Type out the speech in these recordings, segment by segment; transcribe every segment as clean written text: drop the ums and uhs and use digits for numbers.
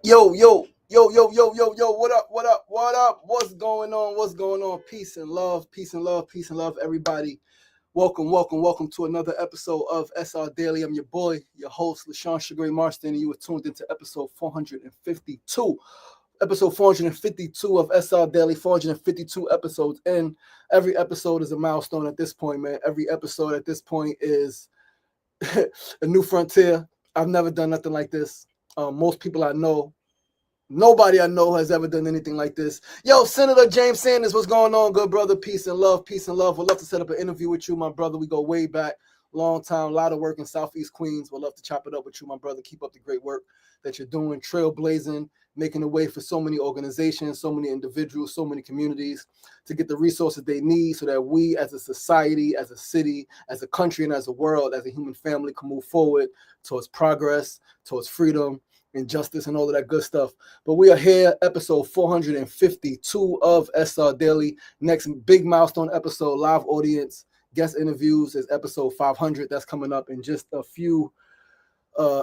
Yo, what's going on? Peace and love, everybody. Welcome to another episode of SRDaily. I'm your boy, your host, LaShawn Sugary Marston, and you were tuned into episode 452. Episode 452 of SRDaily, 452 episodes in. Every episode is a milestone at this point, man. Every episode at this point is a new frontier. I've never done nothing like this. Most people I know, nobody I know has ever done anything like this. Yo, Senator James Sanders, what's going on, good brother? Peace and love. Would love to set up an interview with you, my brother. We go way back, long time, a lot of work in Southeast Queens. Would love to chop it up with you, my brother. Keep up the great work that you're doing, trailblazing, making a way for so many organizations, so many individuals, so many communities to get the resources they need so that we as a society, as a city, as a country, and as a world, as a human family can move forward towards progress, towards freedom, injustice, and all of that good stuff. But we are here, episode 452 of SRDaily. Next big milestone episode, live audience, guest interviews is episode 500. That's coming up in just a few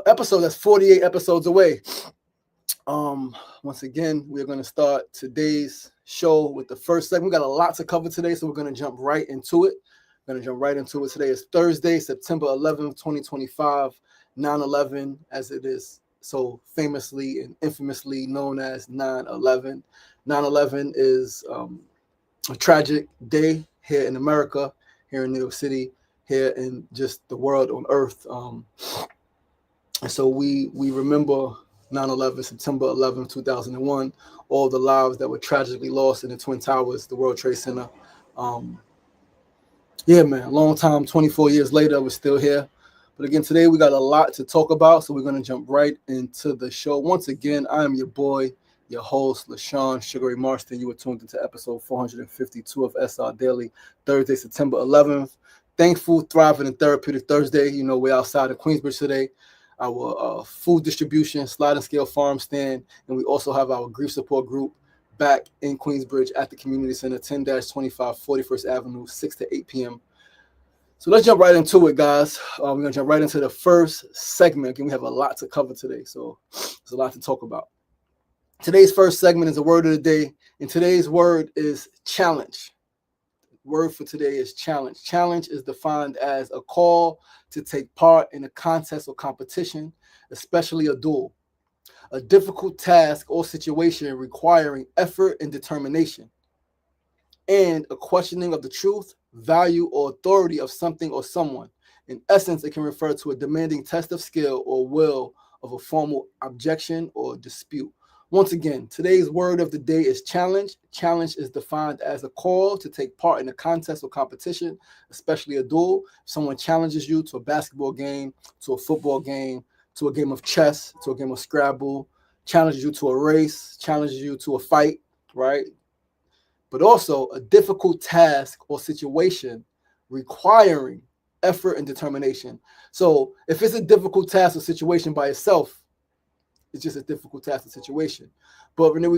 episodes. That's 48 episodes away. Once again, we're going to start today's show with the first segment. We got a lot to cover today, so we're going to jump right into it. Today is Thursday, September 11th, 2025, 9/11, as it is so famously and infamously known as 9/11. 9/11 is a tragic day here in America, here in New York City, here in just the world on Earth. And so we remember 9/11, September 11th, 2001, all the lives that were tragically lost in the Twin Towers, the World Trade Center. Yeah, man, long time, 24 years later, we're still here. But again, today we got a lot to talk about, so we're going to jump right into the show. Once again, I am your boy, your host, LaShawn Sugary Marston. You were tuned into episode 452 of SRDaily, Thursday, September 11th. Thankful, thriving, and therapeutic Thursday. You know, we're outside of Queensbridge today. Our food distribution, sliding scale farm stand, and we also have our grief support group back in Queensbridge at the Community Center, 10-25 41st Avenue, 6 to 8 p.m. So let's jump right into it, guys. We're going to jump right into the first segment. Again, we have a lot to cover today, so there's a lot to talk about. Today's first segment is a word of the day, and today's word is challenge. Word for today is challenge. Challenge is defined as a call to take part in a contest or competition, especially a duel, a difficult task or situation requiring effort and determination, and a questioning of the truth, value, or authority of something or someone. In essence, it can refer to a demanding test of skill or will of a formal objection or dispute. Once again, today's word of the day is challenge. Challenge is defined as a call to take part in a contest or competition, especially a duel. If someone challenges you to a basketball game, to a football game, to a game of chess, to a game of Scrabble, challenges you to a race, challenges you to a fight, right? But also a difficult task or situation requiring effort and determination. So if it's a difficult task or situation by itself, it's just a difficult task or situation. But when it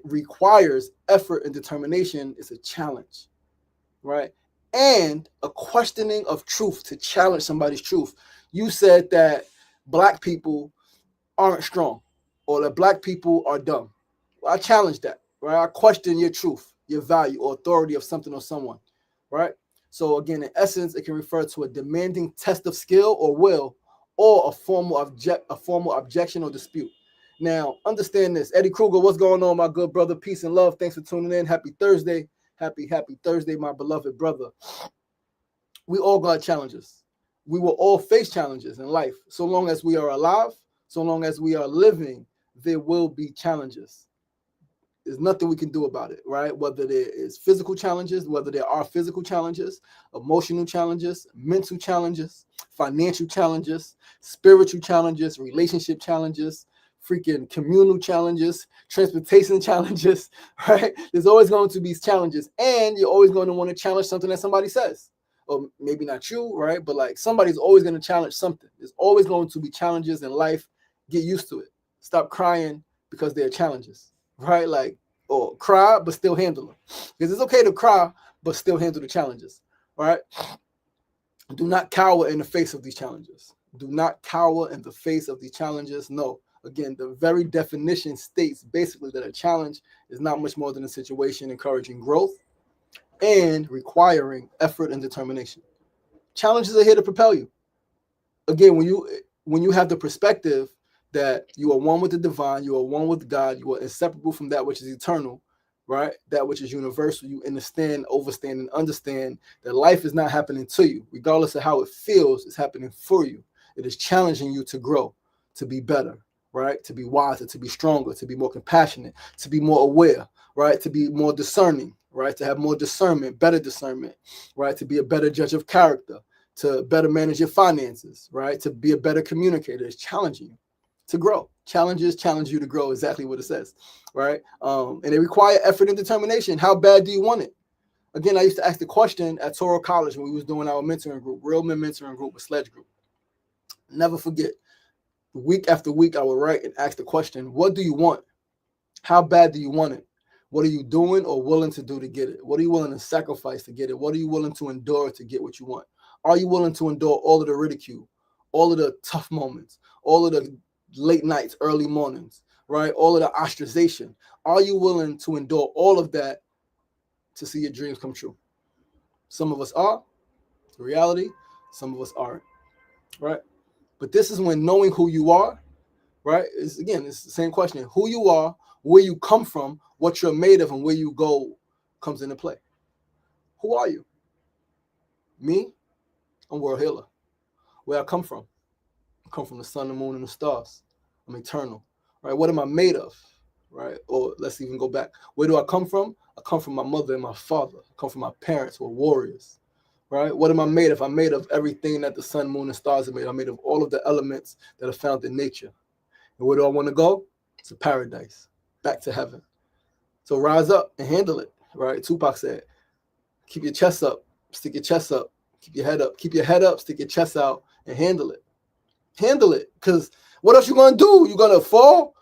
requires effort and determination, it's a challenge, right? And a questioning of truth, to challenge somebody's truth. You said that Black people aren't strong or that Black people are dumb. Well, I challenge that, right? I question your truth, your value, or authority of something or someone, right? So again, in essence, it can refer to a demanding test of skill or will, or a formal objection or dispute. Now, understand this. Eddie Kruger, what's going on, my good brother? Peace and love. Thanks for tuning in. Happy Thursday. Happy Thursday, my beloved brother. We all got challenges. We will all face challenges in life. So long as we are alive, so long as we are living, there will be challenges. There's nothing we can do about it, right? Whether there is physical challenges, whether there are physical challenges, emotional challenges, mental challenges, financial challenges, spiritual challenges, relationship challenges, freaking communal challenges, transportation challenges, right? There's always going to be challenges, and you're always going to want to challenge something that somebody says. Or maybe not you, right? But like somebody's always going to challenge something. There's always going to be challenges in life. Get used to it. Stop crying because there are challenges. Right? Like, or cry, but still handle them. Because it's okay to cry, but still handle the challenges. Right? Do not cower in the face of these challenges. Do not cower in the face of these challenges. No, Again, the very definition states basically that a challenge is not much more than a situation encouraging growth and requiring effort and determination. Challenges are here to propel you. Again, when you have the perspective that you are one with the divine, you are one with God, you are inseparable from that which is eternal, right? That which is universal. You understand, overstand, and understand that life is not happening to you, regardless of how it feels. It's happening for you. It is challenging you to grow, to be better, right? To be wiser, to be stronger, to be more compassionate, to be more aware, right? To be more discerning, right? To have more discernment, better discernment, right? To be a better judge of character, to better manage your finances, right? To be a better communicator. It's challenging you to grow. Challenges challenge you to grow, exactly what it says, right? And they require effort and determination. How bad do you want it? Again, I used to ask the question at Toro College when we was doing our mentoring group, Real Men Mentoring Group with Sledge Group. Never forget, week after week, I would write and ask the question, what do you want? How bad do you want it? What are you doing or willing to do to get it? What are you willing to sacrifice to get it? What are you willing to endure to get what you want? Are you willing to endure all of the ridicule, all of the tough moments, all of the late nights, early mornings, right? All of the ostracization. Are you willing to endure all of that to see your dreams come true? Some of us are, the reality, some of us aren't, right? But this is when knowing who you are, right? It's the same question. Who you are, where you come from, what you're made of, and where you go comes into play. Who are you? Me, I'm World Healer. Where I come from? I come from the sun, the moon, and the stars. I'm eternal, right? What am I made of, right? Or let's even go back. Where do I come from? I come from my mother and my father. I come from my parents who are warriors, right? What am I made of? I'm made of everything that the sun, moon, and stars are made. I'm made of all of the elements that are found in nature. And where do I want to go? It's a paradise, back to heaven. So rise up and handle it, right? Tupac said, keep your chest up, stick your chest up, keep your head up, stick your chest out, and handle it. Handle it, because what else you going to do? You going to fall?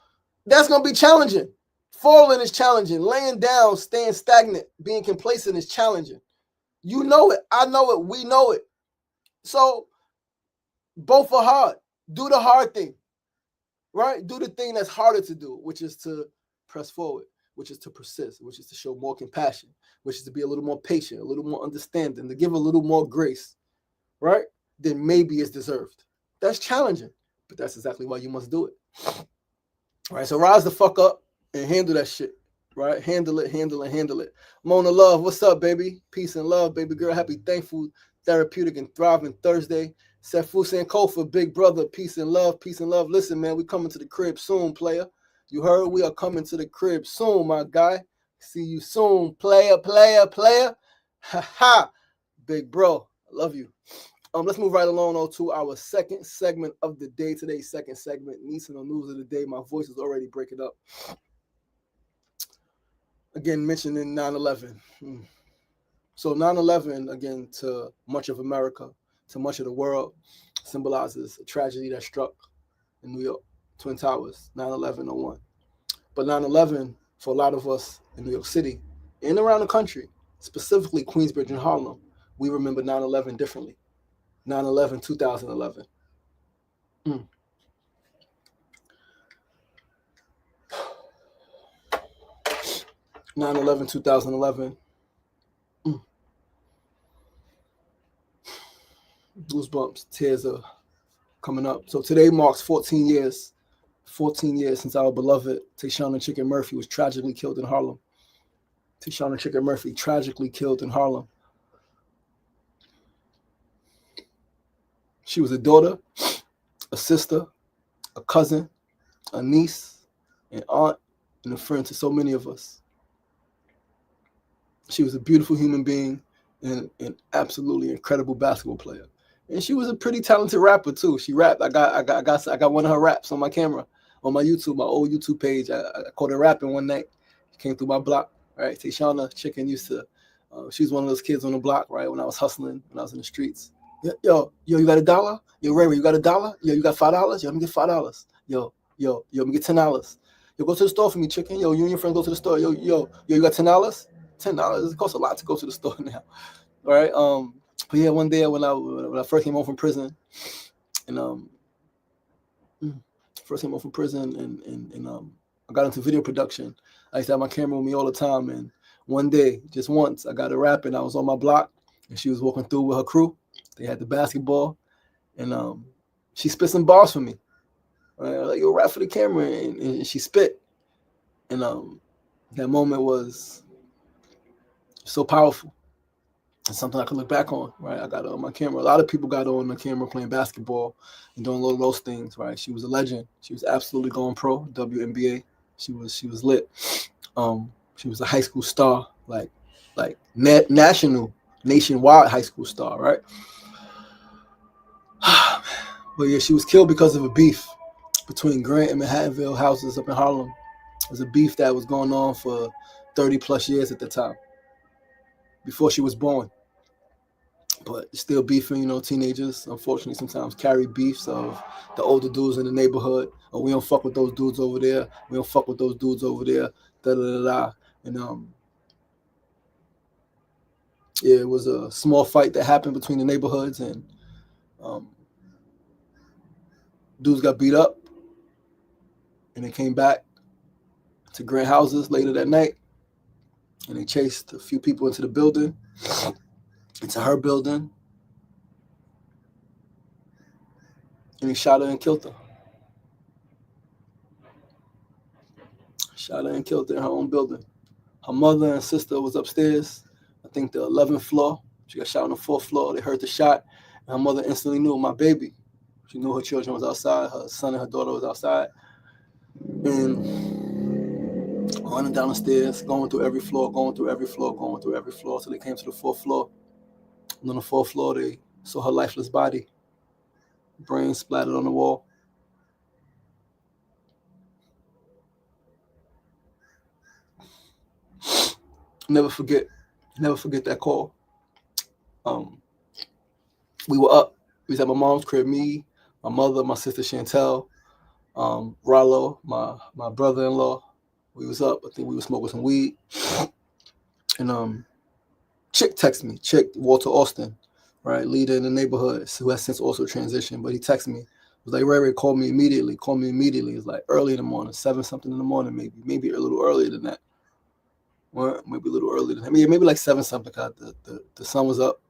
That's going to be challenging. Falling is challenging. Laying down, staying stagnant, being complacent is challenging. You know it. I know it. We know it. So both are hard. Do the hard thing, right? Do the thing that's harder to do, which is to press forward, which is to persist, which is to show more compassion, which is to be a little more patient, a little more understanding, to give a little more grace, right? Than maybe is deserved. That's challenging, but that's exactly why you must do it. All right, so rise the fuck up and handle that shit, right? Handle it. Mona Love, what's up, baby? Peace and love, baby girl. Happy, thankful, therapeutic, and thriving Thursday. Sefu Sankofa, big brother, peace and love. Listen, man, we coming to the crib soon, player. You heard? We are coming to the crib soon, my guy. See you soon, player. Ha ha, big bro. I love you. Let's move right along to our second segment of the day. Today's second segment, Nissan News of the Day. My voice is already breaking up. Again, mentioning 9/11. So 9/11, again, to much of America, to much of the world, symbolizes a tragedy that struck in New York, Twin Towers, 9/11/01. But 9/11, for a lot of us in New York City and around the country, specifically Queensbridge and Harlem, we remember 9/11 differently. 9/11, 2011. 9/11, 2011. Goosebumps, tears are coming up. So today marks 14 years since our beloved Tashana Chicken Murphy was tragically killed in Harlem. Tashana Chicken Murphy tragically killed in Harlem. She was a daughter, a sister, a cousin, a niece, an aunt, and a friend to so many of us. She was a beautiful human being and an absolutely incredible basketball player. And she was a pretty talented rapper too. She rapped. I got one of her raps on my camera, on my YouTube, my old YouTube page. I caught her rapping one night. She came through my block, right? Tashana Chicken used to, she was one of those kids on the block, right? When I was hustling, when I was in the streets. Yo, you got $1? Yo, Ray, you got $1? Yo, you got $5? Yo, let me get $5. Yo, let me get $10. Yo, go to the store for me, Chicken. Yo, you and your friend go to the store. Yo, you got $10? $10. It costs a lot to go to the store now. All right. But yeah, one day when I first came home from prison, and first came home from prison, and I got into video production. I used to have my camera with me all the time, and one day, just once, I got a rapping. I was on my block, and she was walking through with her crew. They had the basketball, and she spit some bars for me. Right? Like, yo, rap for the camera, and she spit, and that moment was so powerful. It's something I could look back on, right? I got on my camera. A lot of people got on the camera playing basketball and doing all those things, right? She was a legend. She was absolutely going pro, WNBA. She was lit. She was a high school star, like nationwide high school star, right? But yeah, she was killed because of a beef between Grant and Manhattanville houses up in Harlem. It was a beef that was going on for 30 plus years at the time, before she was born. But still beefing, teenagers, unfortunately, sometimes carry beefs of the older dudes in the neighborhood. Oh, we don't fuck with those dudes over there. We don't fuck with those dudes over there. Da da da da. And yeah, it was a small fight that happened between the neighborhoods, and dudes got beat up, and they came back to Grant houses later that night, and they chased a few people into the building, into her building, and they shot her and killed her. Shot her and killed her in her own building. Her mother and sister was upstairs, I think the 11th floor. She got shot on the 4th floor. They heard the shot, and her mother instantly knew, my baby. She knew her children was outside. Her son and her daughter was outside. And running down the stairs, going through every floor, till they came to the 4th floor. And on the 4th floor, they saw her lifeless body, brains splattered on the wall. Never forget that call. We were up. We was at my mom's crib, me, my mother, my sister Chantel, Rollo, my brother-in-law. We was up. I think we were smoking some weed. And Chick texted me. Chick, Walter Austin, right, leader in the neighborhood, who has since also transitioned. But he texted me. It was like, Ray, call me immediately. It was like early in the morning, 7-something in the morning, maybe a little earlier than that. Well, maybe a little earlier than that. Maybe like 7-something. The sun was up.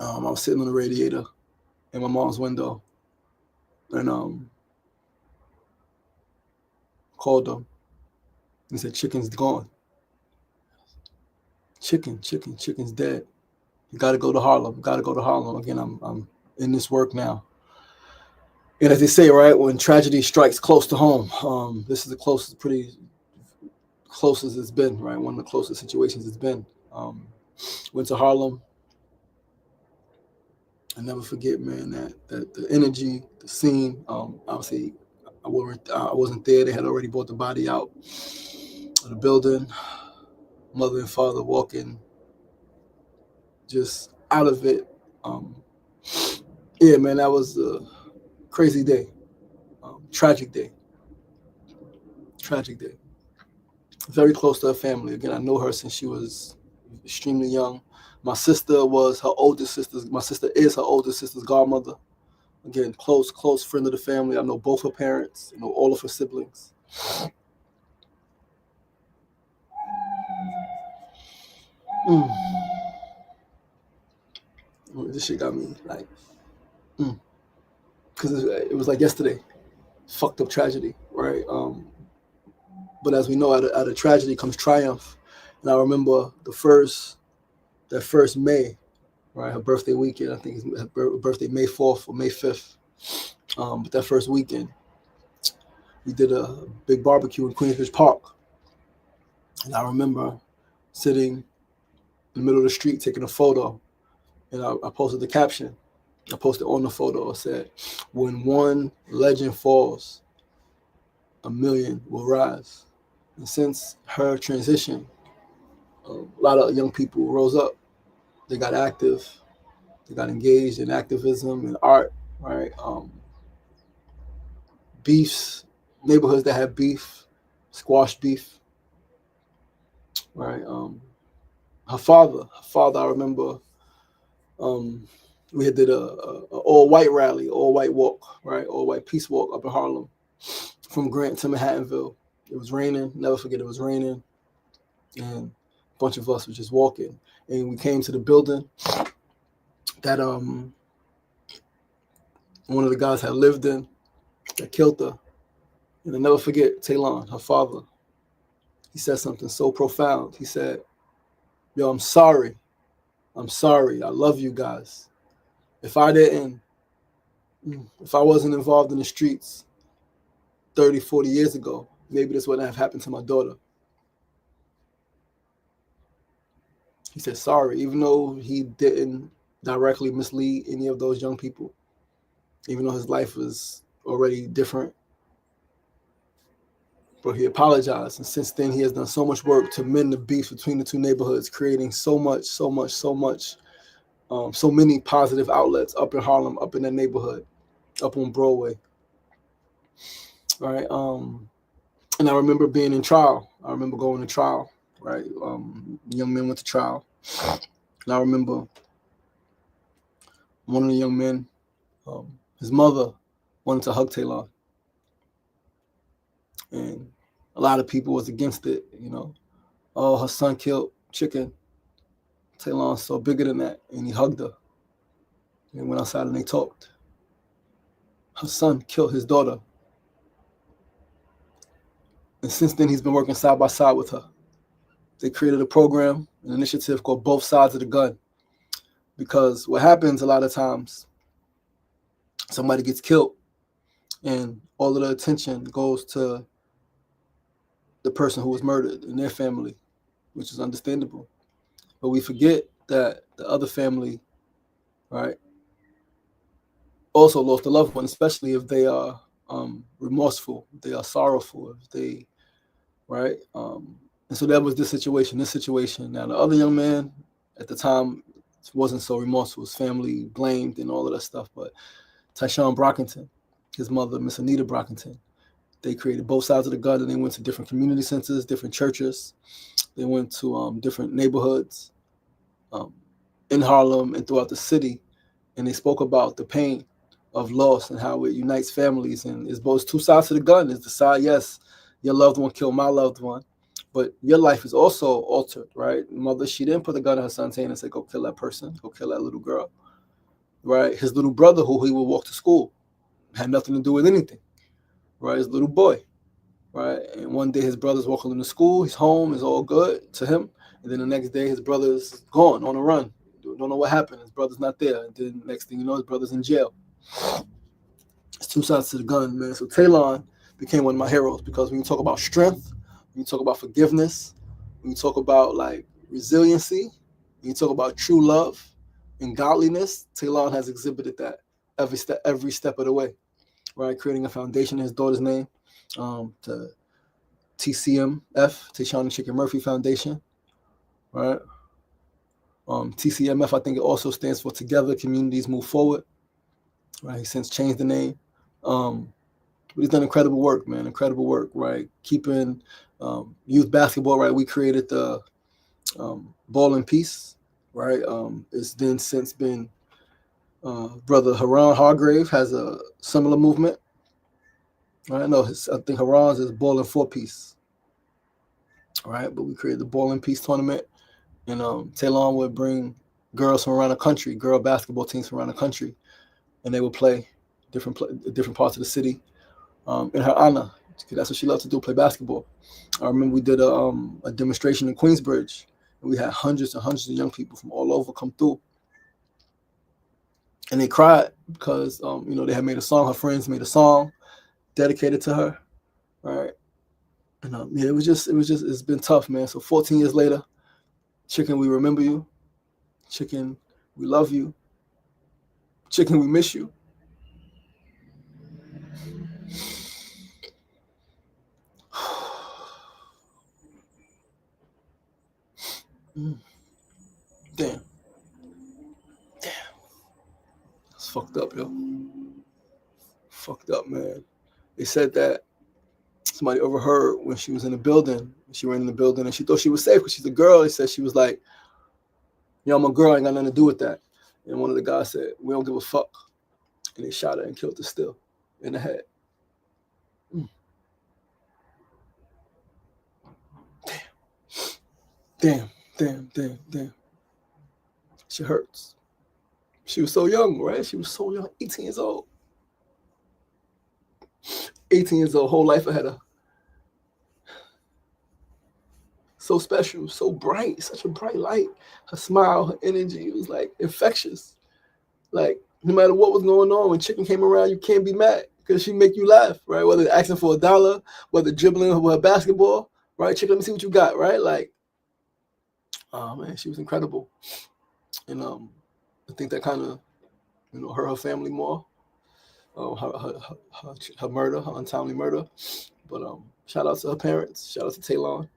I was sitting on the radiator in my mom's window, and called them. He said, chicken's gone. Chicken's dead. You got to go to Harlem. Again, I'm in this work now. And as they say, right, when tragedy strikes close to home, this is the pretty closest it's been, right? One of the closest situations it's been. Went to Harlem. I never forget, man, that the energy, the scene. Obviously, I wasn't there. They had already brought the body out of the building. Mother and father walking just out of it. Yeah, man, that was a crazy day. Tragic day. Very close to her family. Again, I know her since she was extremely young. My sister is her older sister's godmother. Again, close friend of the family. I know both her parents, all of her siblings. This shit got me like, because it was like yesterday. Fucked up tragedy, right? But as we know, out of tragedy comes triumph. And I remember that first May, right? Her birthday weekend. I think it's her birthday May 4th or May 5th. But that first weekend, we did a big barbecue in Queensbridge Park. And I remember sitting in the middle of the street taking a photo. And I posted the caption. I posted on the photo. I said, when one legend falls, a million will rise. And since her transition, a lot of young people rose up. They got active. They got engaged in activism and art, right? Beefs, neighborhoods that have beef, squash beef, right? Her father, I remember, We did a all-white rally, all-white walk, right? All-white peace walk up in Harlem from Grant to Manhattanville. It was raining. Never forget, it was raining. And a bunch of us were just walking. And we came to the building that one of the guys had lived in that killed her. And I'll never forget Taylon, her father. He said something so profound. He said, yo, I'm sorry. I'm sorry. I love you guys. If I wasn't involved in the streets 30, 40 years ago, maybe this wouldn't have happened to my daughter. He said sorry, even though he didn't directly mislead any of those young people, even though his life was already different. But he apologized, and since then he has done so much work to mend the beef between the two neighborhoods, creating so many positive outlets up in Harlem, up in that neighborhood, up on Broadway. All right. And I remember being in trial. I remember going to trial, right? Young men went to trial. And I remember one of the young men, his mother wanted to hug Taylon. And a lot of people was against it, you know. Oh, her son killed Chicken. Taylon's so bigger than that. And he hugged her. And they went outside and they talked. Her son killed his daughter. And since then, he's been working side by side with her. They created a program, an initiative called Both Sides of the Gun. Because what happens a lot of times, somebody gets killed and all of the attention goes to the person who was murdered and their family, which is understandable. But we forget that the other family, right, also lost a loved one, especially if they are remorseful, if they are sorrowful, if they, right? And so that was this situation. Now, the other young man at the time wasn't so remorseful. His family blamed and all of that stuff. But Tyshawn Brockington, his mother, Miss Anita Brockington, they created Both Sides of the Gun, and they went to different community centers, different churches. They went to different neighborhoods in Harlem and throughout the city, and they spoke about the pain of loss and how it unites families. And it's both two sides to the gun. It's the side, yes, your loved one killed my loved one, but your life is also altered, right? Mother, she didn't put the gun in her son's hand and say, go kill that person, go kill that little girl, right? His little brother, who he would walk to school, had nothing to do with anything, right? His little boy, right? And one day his brother's walking into school, he's home, it's all good to him. And then the next day his brother's gone on a run. Don't know what happened. His brother's not there. And then next thing you know, his brother's in jail. It's two sides to the gun, man. So Taylon became one of my heroes, because when you talk about strength, when you talk about forgiveness, when you talk about like resiliency, when you talk about true love and godliness, Taylon has exhibited that every step of the way, right? Creating a foundation in his daughter's name, the TCMF, Tayshawn and Chicken Murphy Foundation, right? TCMF, I think it also stands for Together Communities Move Forward, right? He's since changed the name. But he's done incredible work, man, incredible work, right? Keeping youth basketball, right? We created the Ball and Peace, right? It's then since been, Brother Haran Hargrave has a similar movement. Right? No, I think Haran's is Ball and Four Piece, right? But we created the Ball and Peace tournament. And Taylon would bring girls from around the country, girl basketball teams from around the country, and they would play different parts of the city in her honor. That's what she loved to do, play basketball. I remember we did a demonstration in Queensbridge, and we had hundreds and hundreds of young people from all over come through. And they cried because they had made a song. Her friends made a song dedicated to her, right? And it's been tough, man. So 14 years later, Chicken, we remember you. Chicken, we love you. Chicken, we miss you. Damn. That's fucked up, yo. Fucked up, man. They said that somebody overheard when she was in the building. She ran in the building and she thought she was safe because she's a girl. They said she was like, I'm a girl, I ain't got nothing to do with that. And one of the guys said, "We don't give a fuck." And they shot her and killed her still in the head. Damn. She hurts. She was so young, right? She was so young, 18 years old. 18 years old, whole life ahead of her. So special, so bright, such a bright light. Her smile, her energy, it was like infectious. Like, no matter what was going on, when Chicken came around, you can't be mad because she make you laugh, right? Whether asking for $1, whether dribbling with a basketball, right? Chicken, let me see what you got, right? Like, oh man, she was incredible. And I think that kind of, hurt her family more. Her murder, her untimely murder. But shout out to her parents. Shout out to Taylon,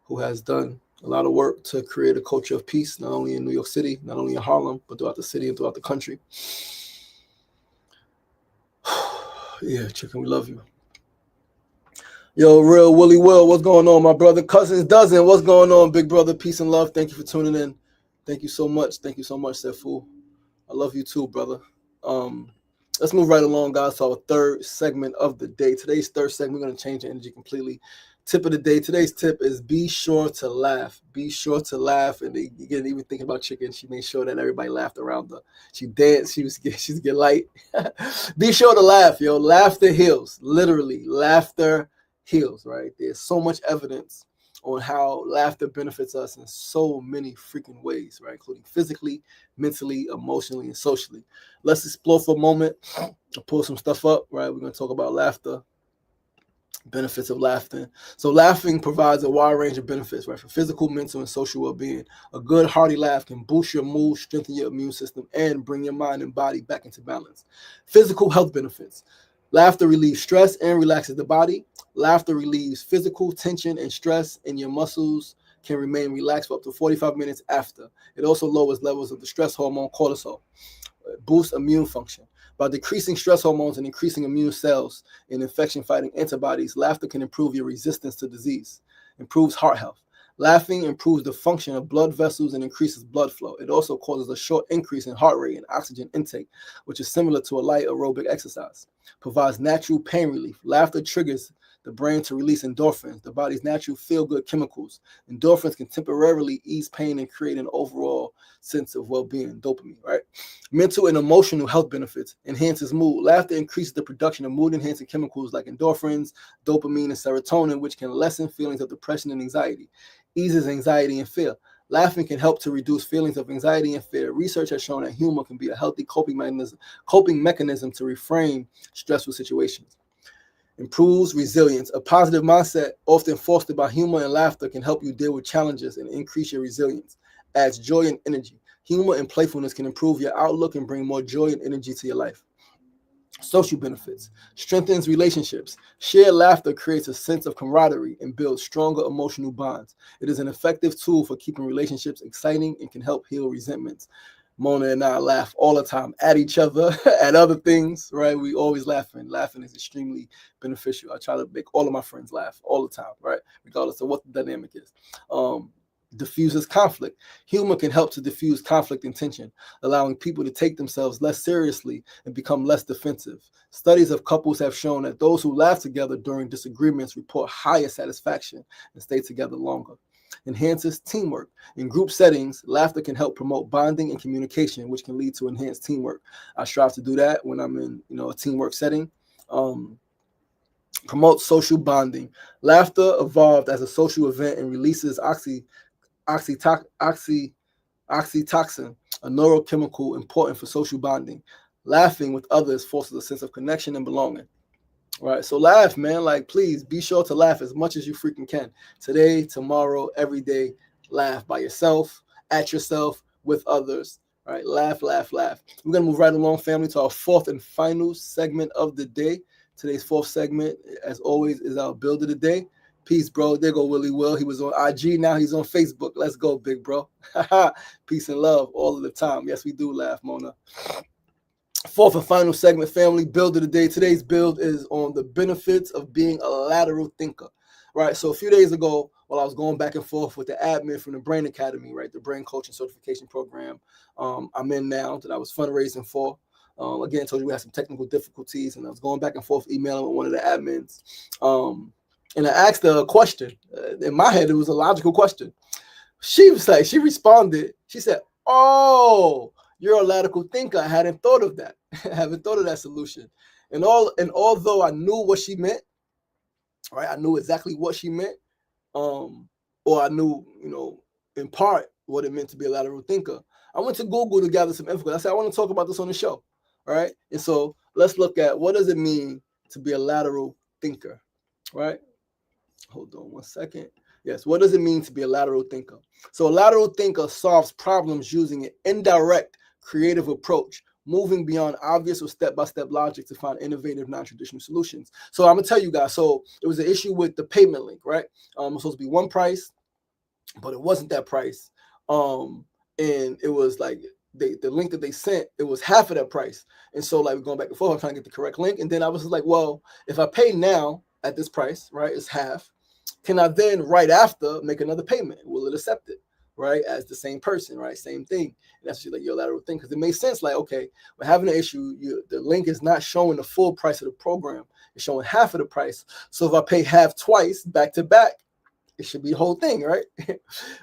who has done a lot of work to create a culture of peace, not only in New York City, not only in Harlem, but throughout the city and throughout the country. Yeah, Chicken, we love you. Yo, Real Willie Will, what's going on, my brother? Cousins Dozen, what's going on, big brother? Peace and love. Thank you for tuning in. Thank you so much. Thank you so much, Sefu. I love you too, brother. Let's move right along, guys, to our third segment of the day. Today's third segment, we're going to change the energy completely. Tip of the day. Today's tip is be sure to laugh. Be sure to laugh. And again, even thinking about Chicken, she made sure that everybody laughed around her. She danced. She's get light. Be sure to laugh, yo. Laughter heals. Literally, laughter heals, right? There's so much evidence on how laughter benefits us in so many freaking ways, right? Including physically, mentally, emotionally, and socially. Let's explore for a moment. I'll pull some stuff up, right? We're going to talk about laughter, benefits of laughter. So laughing provides a wide range of benefits, right? For physical, mental, and social well-being. A good, hearty laugh can boost your mood, strengthen your immune system, and bring your mind and body back into balance. Physical health benefits. Laughter relieves stress and relaxes the body. Laughter relieves physical tension and stress, and your muscles can remain relaxed for up to 45 minutes after. It also lowers levels of the stress hormone cortisol. It boosts immune function. By decreasing stress hormones and increasing immune cells and infection-fighting antibodies, laughter can improve your resistance to disease, improves heart health. Laughing improves the function of blood vessels and increases blood flow. It also causes a short increase in heart rate and oxygen intake, which is similar to a light aerobic exercise. Provides natural pain relief. Laughter triggers the brain to release endorphins, the body's natural feel-good chemicals. Endorphins can temporarily ease pain and create an overall sense of well-being, dopamine, right? Mental and emotional health benefits. Enhances mood. Laughter increases the production of mood-enhancing chemicals like endorphins, dopamine, and serotonin, which can lessen feelings of depression and anxiety. Eases anxiety and fear. Laughing can help to reduce feelings of anxiety and fear. Research has shown that humor can be a healthy coping mechanism to reframe stressful situations. Improves resilience. A positive mindset, often fostered by humor and laughter, can help you deal with challenges and increase your resilience. Adds joy and energy. Humor and playfulness can improve your outlook and bring more joy and energy to your life. Social benefits. Strengthens relationships. Shared laughter creates a sense of camaraderie and builds stronger emotional bonds. It is an effective tool for keeping relationships exciting and can help heal resentments. Mona and I laugh all the time at each other, at other things, right? We always laughing. Laughing is extremely beneficial. I try to make all of my friends laugh all the time, right? Regardless of what the dynamic is. Diffuses conflict. Humor can help to diffuse conflict and tension, allowing people to take themselves less seriously and become less defensive. Studies of couples have shown that those who laugh together during disagreements report higher satisfaction and stay together longer. Enhances teamwork. In group settings, laughter can help promote bonding and communication, which can lead to enhanced teamwork. I strive to do that when I'm in, a teamwork setting. Promotes social bonding. Laughter evolved as a social event and releases oxytocin, a neurochemical important for social bonding. Laughing with others fosters a sense of connection and belonging. Right, so laugh, man. Like, please be sure to laugh as much as you freaking can. Today, tomorrow, every day. Laugh by yourself, at yourself, with others. Right, laugh, laugh, laugh. We're gonna move right along, family, to our fourth and final segment of the day. Today's fourth segment, as always, is our build of the day. Peace, bro. There go Willie Will. He was on IG, now he's on Facebook. Let's go, big bro. Peace and love all of the time. Yes, we do laugh, Mona. Fourth and final segment, family, build of the day. Today's build is on the benefits of being a lateral thinker. right? So a few days ago, while I was going back and forth with the admin from the Brain Academy, right, the Brain Coaching Certification Program I'm in now that I was fundraising for. Again, I told you we had some technical difficulties, and I was going back and forth emailing with one of the admins. And I asked her a question. In my head, it was a logical question. She was like, she responded, she said, "Oh, you're a lateral thinker. I hadn't thought of that. I haven't thought of that solution." And although I knew what she meant, right, I knew exactly what she meant, or I knew, in part what it meant to be a lateral thinker. I went to Google to gather some info. I said, I want to talk about this on the show. All right. And so let's look at what does it mean to be a lateral thinker, right? Hold on one second. Yes. What does it mean to be a lateral thinker? So a lateral thinker solves problems using an indirect, creative approach, moving beyond obvious or step-by-step logic to find innovative, non-traditional solutions. So I'm going to tell you guys, so it was an issue with the payment link, right? It was supposed to be one price, but it wasn't that price. And it was like the link that they sent, it was half of that price. And so like we're going back and forth, I'm trying to get the correct link. And then I was like, well, if I pay now at this price, right, it's half. Can I then right after make another payment? Will it accept it? Right, as the same person, right, same thing. And that's just like your lateral thing, because it makes sense. Like, okay, we're having an issue. The link is not showing the full price of the program; it's showing half of the price. So if I pay half twice back to back, it should be the whole thing, right?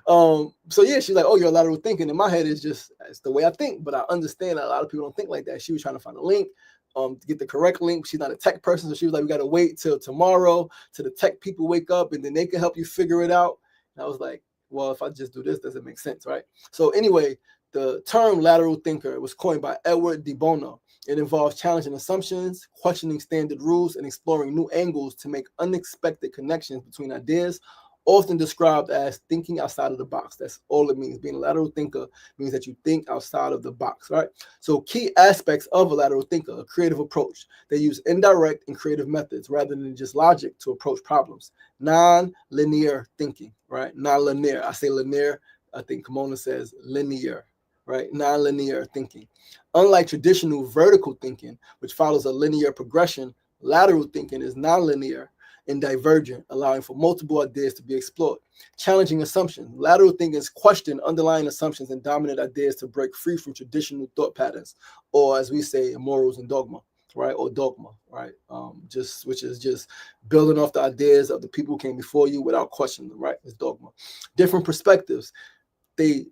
So yeah, she's like, "Oh, you're lateral thinking." In my head, it's the way I think, but I understand that a lot of people don't think like that. She was trying to find a link. To get the correct link. She's not a tech person, so she was like, "We got to wait till tomorrow till the tech people wake up, and then they can help you figure it out." And I was like, well, if I just do this, doesn't make sense, right? So anyway, the term lateral thinker was coined by Edward de Bono. It involves challenging assumptions, questioning standard rules, and exploring new angles to make unexpected connections between ideas, often described as thinking outside of the box. That's all it means. Being a lateral thinker means that you think outside of the box, right? So key aspects of a lateral thinker: a creative approach. They use indirect and creative methods rather than just logic to approach problems. Non-linear thinking, right? Non-linear. I say linear. I think Kimona says linear, right? Non-linear thinking. Unlike traditional vertical thinking, which follows a linear progression, lateral thinking is non-linear and divergent, allowing for multiple ideas to be explored. Challenging assumptions. Lateral thinkers question underlying assumptions and dominant ideas to break free from traditional thought patterns, or as we say, morals and dogma, right? Or dogma, right? Which is just building off the ideas of the people who came before you without questioning them, right? It's dogma. Different perspectives.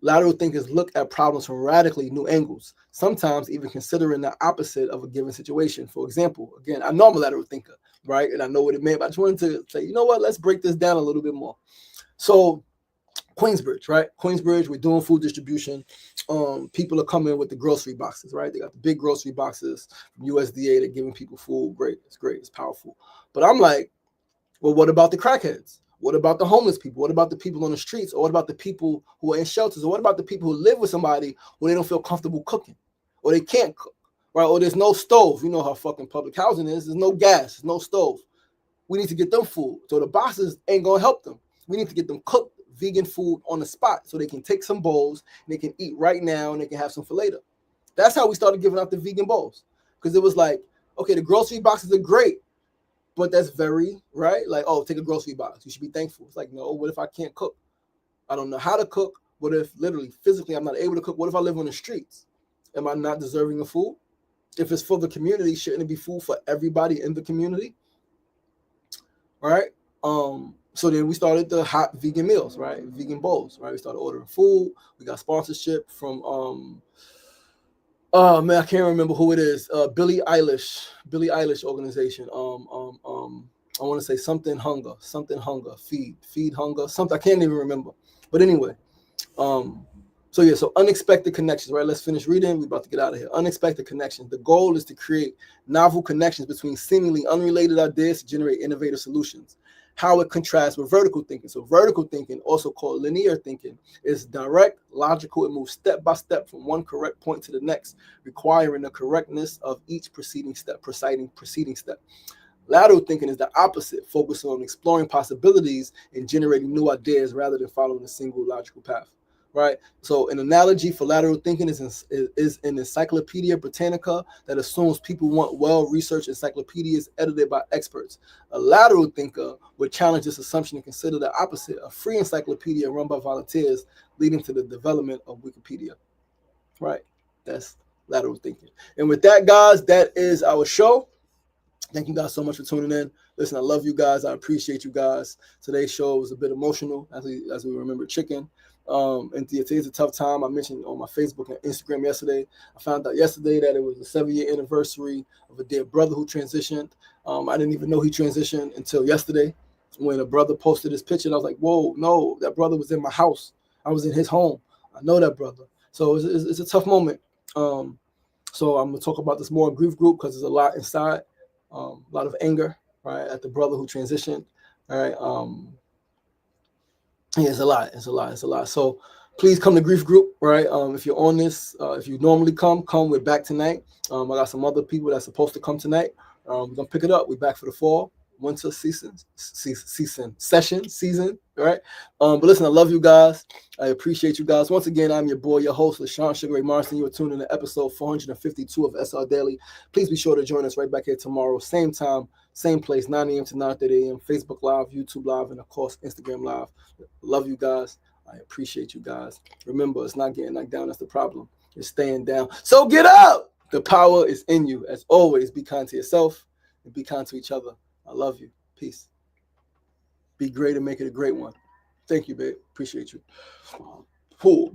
Lateral thinkers look at problems from radically new angles, sometimes even considering the opposite of a given situation. For example, again, I know I'm a lateral thinker, right? And I know what it meant, but I just wanted to say, you know what? Let's break this down a little bit more. So Queensbridge, right? Queensbridge, we're doing food distribution. People are coming with the grocery boxes, right? They got the big grocery boxes from USDA. They're giving people food. Great. It's powerful. But I'm like, well, what about the crackheads? What about the homeless people? What about the people on the streets? Or what about the people who are in shelters? Or what about the people who live with somebody who they don't feel comfortable cooking? Or they can't cook, right? Or there's no stove. You know how fucking public housing is. There's no gas, there's no stove. We need to get them food. So the boxes ain't going to help them. We need to get them cooked vegan food on the spot so they can take some bowls and they can eat right now and they can have some for later. That's how we started giving out the vegan bowls. Because it was like, okay, the grocery boxes are great, but that's very, right? Like, oh, take a grocery box. You should be thankful. It's like, no, what if I can't cook? I don't know how to cook. What if literally, physically, I'm not able to cook? What if I live on the streets? Am I not deserving of food? If it's for the community, shouldn't it be food for everybody in the community? Right? So then we started the hot vegan meals, right? Vegan bowls, right? We started ordering food. We got sponsorship from oh man, I can't remember who it is. Billie Eilish organization. I want to say something hunger, feed hunger, something. I can't even remember. But anyway, so unexpected connections, right? Let's finish reading. We're about to get out of here. Unexpected connections. The goal is to create novel connections between seemingly unrelated ideas to generate innovative solutions. How it contrasts with vertical thinking. So vertical thinking, also called linear thinking, is direct, logical. It moves step by step from one correct point to the next, requiring the correctness of each preceding step. Lateral thinking is the opposite, focusing on exploring possibilities and generating new ideas rather than following a single logical path. right? So an analogy for lateral thinking is an Encyclopedia Britannica that assumes people want well-researched encyclopedias edited by experts. A lateral thinker would challenge this assumption and consider the opposite, a free encyclopedia run by volunteers, leading to the development of Wikipedia, right? That's lateral thinking. And with that, guys, that is our show. Thank you guys so much for tuning in. Listen, I love you guys. I appreciate you guys. Today's show was a bit emotional as we remember Chicken. And today's a tough time. I mentioned on my Facebook and Instagram yesterday. I found out yesterday that it was the 7-year anniversary of a dear brother who transitioned. I didn't even know he transitioned until yesterday when a brother posted his picture. And I was like, whoa, no, that brother was in my house. I was in his home. I know that brother. So it's a tough moment. So I'm going to talk about this more in grief group because there's a lot inside. A lot of anger, right, at the brother who transitioned. All right. Yeah, it's a lot. So please come to grief group, right? If you're on this, if you normally come, we're back tonight. I got some other people that's supposed to come tonight. We're gonna pick it up. We're back for the fall, winter season, right? But listen, I love you guys. I appreciate you guys. Once again, I'm your boy, your host, LaShawn Sugar Ray Marston. You are tuned in to episode 452 of SR Daily. Please be sure to join us right back here tomorrow, same time, same place, 9 a.m. to 9:30 a.m. Facebook Live, YouTube Live, and of course, Instagram Live. Love you guys. I appreciate you guys. Remember, it's not getting knocked down that's the problem. It's staying down. So get up. The power is in you. As always, be kind to yourself and be kind to each other. I love you. Peace. Be great and make it a great one. Thank you, babe. Appreciate you. Cool.